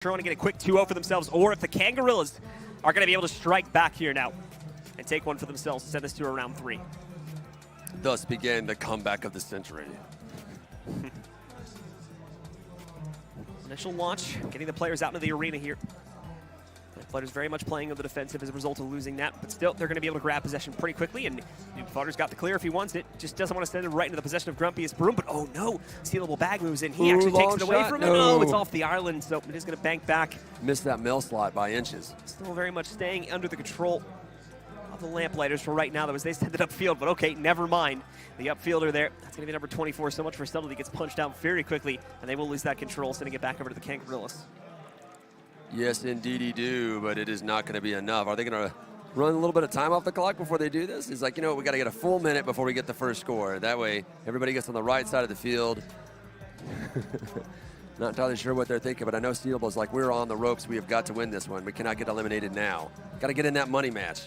trying to get a quick 2-0 for themselves, or if the Kangorillaz are going to be able to strike back here now and take one for themselves to send this to a round 3. Thus began the comeback of the century. Initial launch, getting the players out into the arena here. Lamplighters very much playing on the defensive as a result of losing that, but still, they're going to be able to grab possession pretty quickly, and Fodder's got the clear if he wants it. Just doesn't want to send it right into the possession of Grumpiest Broom, but oh no, Stealable Bag moves in. He actually takes it away from him. No, it's off the island, so it is going to bank back. Missed that mill slot by inches. Still very much staying under the control of the Lamplighters for right now, though, as they send it upfield, but okay, never mind. The upfielder there, that's going to be number 24, so much for subtlety, gets punched out very quickly, and they will lose that control, sending it back over to the Kangorillaz. Yes, indeedy do, but it is not going to be enough. Are they going to run a little bit of time off the clock before they do this? It's like, you know what, we got to get a full minute before we get the first score. That way, everybody gets on the right side of the field. Not entirely sure what they're thinking, but I know Stealable's like, we're on the ropes. We have got to win this one. We cannot get eliminated now. Got to get in that money match.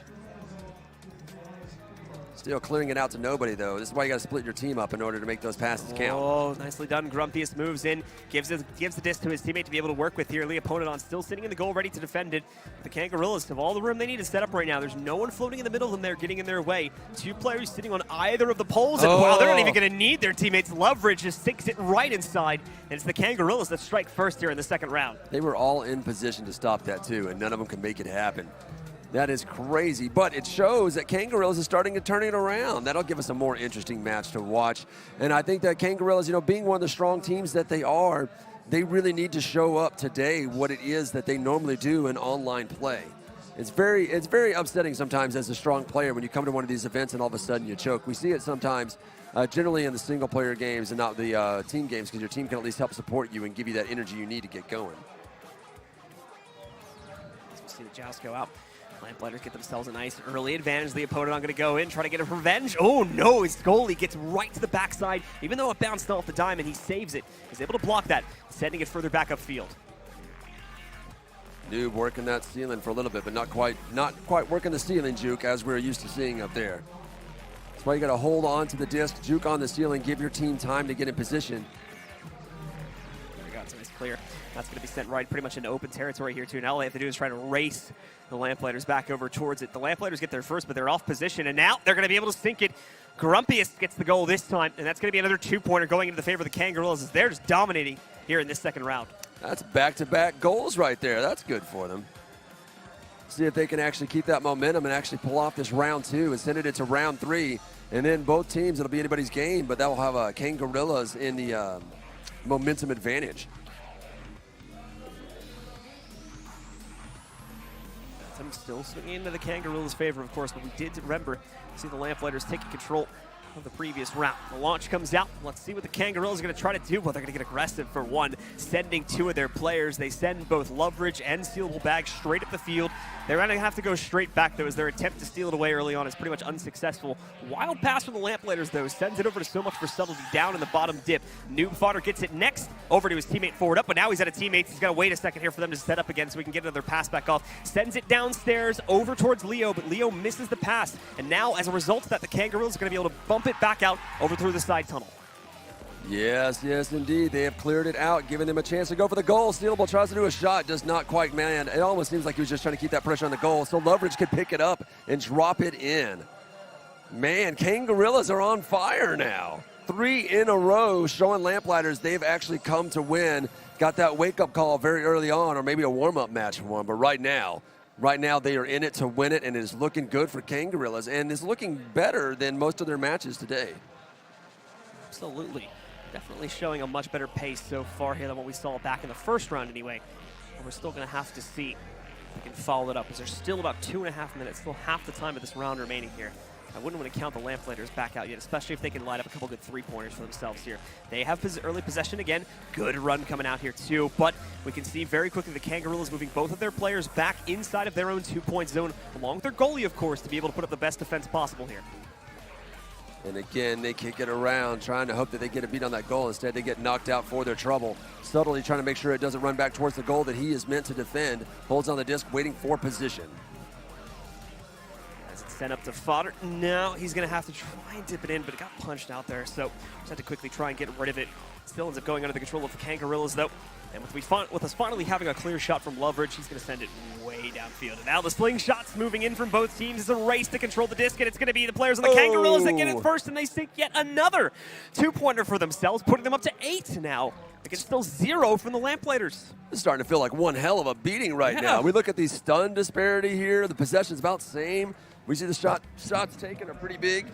Still clearing it out to nobody, though. This is why you got to split your team up in order to make those passes count. Oh, nicely done. Grumpiest moves in, gives the disc to his teammate to be able to work with here. The opponent on still sitting in the goal, ready to defend it. The Kangorillaz have all the room they need to set up right now. There's no one floating in the middle of them there, getting in their way. Two players sitting on either of the poles, and wow, they're not even going to need their teammates' leverage. Just sinks it right inside, and it's the Kangorillaz that strike first here in the second round. They were all in position to stop that, too, and none of them can make it happen. That is crazy, but it shows that Kangorillaz is starting to turn it around. That'll give us a more interesting match to watch. And I think that Kangorillaz, you know, being one of the strong teams that they are, they really need to show up today what it is that they normally do in online play. It's very upsetting sometimes as a strong player when you come to one of these events and all of a sudden you choke. We see it sometimes generally in the single-player games and not the team games, because your team can at least help support you and give you that energy you need to get going. As we see the joust go out. Lamplighters get themselves a nice early advantage. The opponent going to go in, try to get a revenge. Oh no, his goalie gets right to the backside. Even though it bounced off the diamond, he saves it. He's able to block that, sending it further back upfield. Noob working that ceiling for a little bit, but not quite working the ceiling juke as we're used to seeing up there. That's why you got to hold on to the disc, juke on the ceiling, give your team time to get in position. There we go, it's a nice clear. That's going to be sent right pretty much into open territory here, too. And all they have to do is try to race the Lamplighters back over towards it. The Lamplighters get there first, but they're off position, and now they're going to be able to sink it. Grumpiest gets the goal this time, and that's going to be another 2-pointer going into the favor of the Kangorillaz as they're just dominating here in this second round. That's back-to-back goals right there. That's good for them. See if they can actually keep that momentum and actually pull off this round 2 and send it into round 3. And then both teams, it'll be anybody's game, but that will have Kangorillaz in the momentum advantage. I'm still swinging into the Kangorillaz' favor, of course, but we did remember see the Lamplighters taking control of the previous round. The launch comes out. Let's see what the Kangorillaz are going to try to do. Well, they're going to get aggressive for one, sending 2 of their players. They send both Leverage and Stealable Bag straight up the field. They're going to have to go straight back, though, as their attempt to steal it away early on is pretty much unsuccessful. Wild pass from the Lamplighters, though, sends it over to So Much for Subtlety down in the bottom dip. Noob Fodder gets it next over to his teammate forward up, but now he's at a teammate. He's got to wait a second here for them to set up again so we can get another pass back off. Sends it downstairs over towards Leo, but Leo misses the pass. And now, as a result of that, the Kangorillaz are going to be able to bump it back out over through the side tunnel. Yes, indeed. They have cleared it out, giving them a chance to go for the goal. Stealable tries to do a shot, does not quite man. It almost seems like he was just trying to keep that pressure on the goal, so Leverage could pick it up and drop it in. Man, Kangorillaz are on fire now. 3 in a row showing Lamplighters they've actually come to win. Got that wake-up call very early on, or maybe a warm-up match for one, but right now they are in it to win it, and it is looking good for Kangorillaz, and is looking better than most of their matches today. Absolutely. Definitely showing a much better pace so far here than what we saw back in the first round anyway. And we're still going to have to see if we can follow it up, because there's still about 2.5 minutes, still half the time of this round remaining here. I wouldn't want to count the Lamplighters back out yet, especially if they can light up a couple good 3-pointers for themselves here. They have early possession again. Good run coming out here too, but we can see very quickly the Kangorillaz moving both of their players back inside of their own 2-point zone, along with their goalie, of course, to be able to put up the best defense possible here. And again, they kick it around, trying to hope that they get a beat on that goal. Instead, they get knocked out for their trouble. Subtly trying to make sure it doesn't run back towards the goal that he is meant to defend. Holds on the disc, waiting for position. As it's sent up to Fodder. Now he's going to have to try and dip it in, but it got punched out there. So just had to quickly try and get rid of it. Still ends up going under the control of the Kangorillaz, though. And with us finally having a clear shot from Loveridge, he's going to send it way downfield. And now the slingshots moving in from both teams. It's a race to control the disc, and it's going to be the players on the Kangorillaz that get it first, and they sink yet another two-pointer for themselves, putting them up to 8 now. It's still 0 from the Lamplighters. It's starting to feel like one hell of a beating right now. We look at the stun disparity here. The possession's about the same. We see the shots taken are pretty big.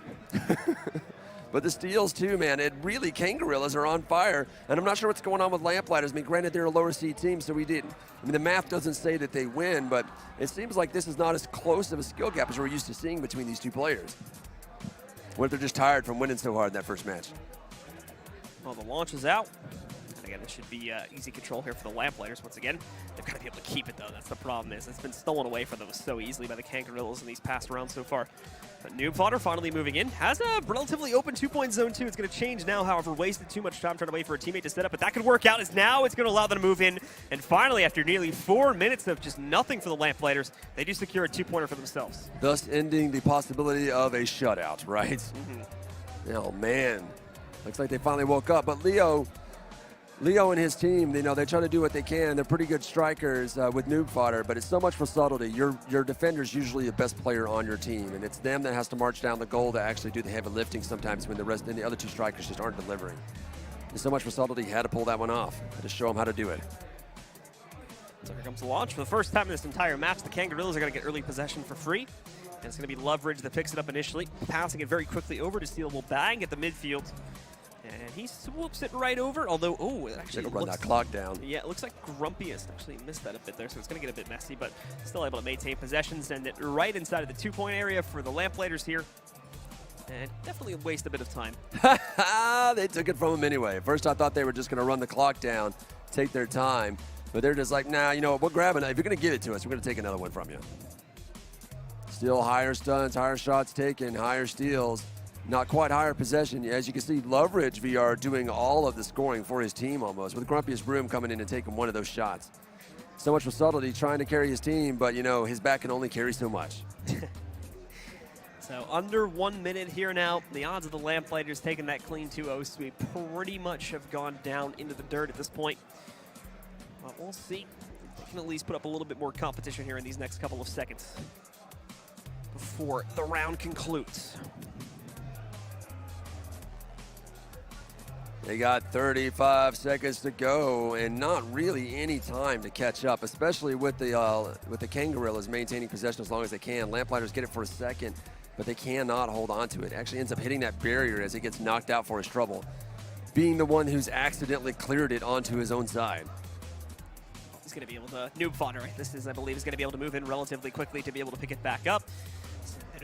But the steals too, man. It really, Kangorillaz are on fire. And I'm not sure what's going on with Lamplighters. I mean, granted, they're a lower seed team, so we didn't. I mean, the math doesn't say that they win, but it seems like this is not as close of a skill gap as we're used to seeing between these two players. What if they're just tired from winning so hard in that first match? Well, the launch is out. And again, it should be easy control here for the Lamplighters once again. They've got to be able to keep it, though. That's the problem. It's been stolen away from them so easily by the Kangorillaz in these past rounds so far. But Noob Fodder finally moving in. Has a relatively open two-point zone, too. It's going to change now, however. Wasted too much time trying to wait for a teammate to set up, but that could work out, as now it's going to allow them to move in. And finally, after nearly 4 minutes of just nothing for the Lamplighters, they do secure a two-pointer for themselves. Thus ending the possibility of a shutout, right? Oh, man. Looks like they finally woke up. But Leo and his team, you know, they try to do what they can. They're pretty good strikers with Noob Fodder, but it's so much for subtlety. Your defender's usually the best player on your team, and it's them that has to march down the goal to actually do the heavy lifting sometimes when the other two strikers just aren't delivering. There's so much for subtlety. Had to pull that one off. Had to show them how to do it. So here comes the launch. For the first time in this entire match, the Kangorillaz are going to get early possession for free. And it's going to be Loveridge that picks it up initially, passing it very quickly over to Steelable Bang at the midfield. And he swoops it right over, although, it actually run that clock down. Yeah, it looks like Grumpiest actually missed that a bit there, so it's going to get a bit messy, but still able to maintain possession, send it right inside of the two-point area for the Lamplighters here. And definitely waste a bit of time. They took it from him anyway. First, I thought they were just going to run the clock down, take their time, but they're just like, nah, you know what, we're grabbing it. If you're going to give it to us, we're going to take another one from you. Still higher stuns, higher shots taken, higher steals. Not quite higher possession. As you can see, Loveridge VR doing all of the scoring for his team almost, with Grumpiest Broom coming in and taking one of those shots. So much for subtlety, trying to carry his team, but, you know, his back can only carry so much. So under 1 minute here now. The odds of the Lamplighters taking that clean 2-0 sweep pretty much have gone down into the dirt at this point. But we'll see. They can at least put up a little bit more competition here in these next couple of seconds before the round concludes. They got 35 seconds to go, and not really any time to catch up, especially with the Kangorillaz maintaining possession as long as they can. Lamplighters get it for a second, but they cannot hold on to it. Actually ends up hitting that barrier as it gets knocked out for his trouble, being the one who's accidentally cleared it onto his own side. He's going to be able to Noob Fodder. This is, I believe, is going to be able to move in relatively quickly to be able to pick it back up.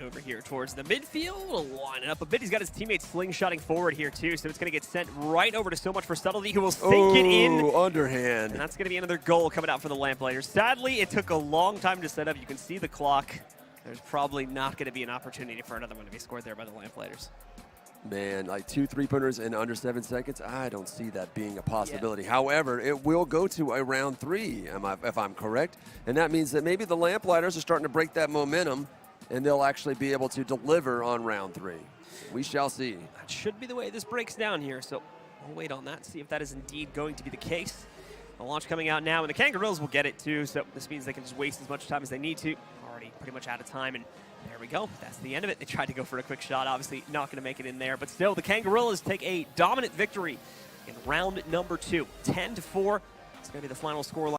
Over here towards the midfield, line it up a bit. He's got his teammates slingshotting forward here too, so it's going to get sent right over to So Much for Subtlety, who will sink it in. Underhand. And that's going to be another goal coming out for the Lamplighters. Sadly, it took a long time to set up. You can see the clock. There's probably not going to be an opportunity for another one to be scored there by the Lamplighters. Man, like 2 3-pointers in under 7 seconds, I don't see that being a possibility. Yeah. However, it will go to a round 3, if I'm correct. And that means that maybe the Lamplighters are starting to break that momentum, and they'll actually be able to deliver on round 3. We shall see. That should be the way this breaks down here, so we'll wait on that, see if that is indeed going to be the case. The launch coming out now, and the Kangorillaz will get it too, so this means they can just waste as much time as they need to. Already pretty much out of time, and there we go. That's the end of it. They tried to go for a quick shot, obviously not going to make it in there, but still, the Kangorillaz take a dominant victory in round number 2. 10-4. It's going to be the final scoreline.